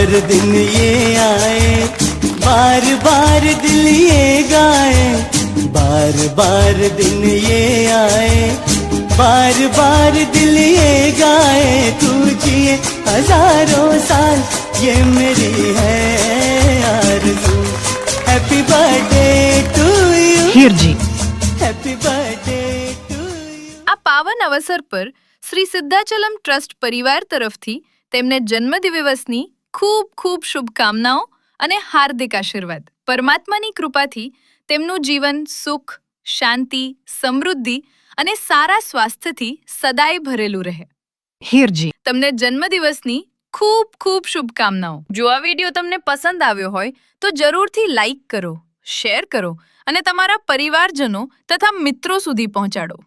बार दिन ये आए, बार बार दिल ये गाए, बार बार दिन ये आए, बार बार दिल ये गाए, तू जिए हजारों साल ये मेरी है आरज़ू। Happy birthday to you Hirji. Happy birthday to you. આ પાવન અવસર પર શ્રી સિદ્ધાચલમ ટ્રસ્ટ પરિવાર તરફથી તેમને જન્મદિવસની ખૂબ ખૂબ શુભકામનાઓ અને હાર્દિક આશીર્વાદ। પરમાત્માની કૃપાથી તેમનું જીવન સુખ, શાંતિ, સમૃદ્ધિ અને સારા સ્વાસ્થ્યથી સદાય ભરેલું રહે। હીરજી। તમને જન્મદિવસની ખૂબ ખૂબ શુભકામનાઓ। જો આ વિડીયો તમને પસંદ આવ્યો હોય તો જરૂરથી લાઈક કરો, શેર કરો અને તમારા પરિવારજનો તથા મિત્રો સુધી પહોંચાડો।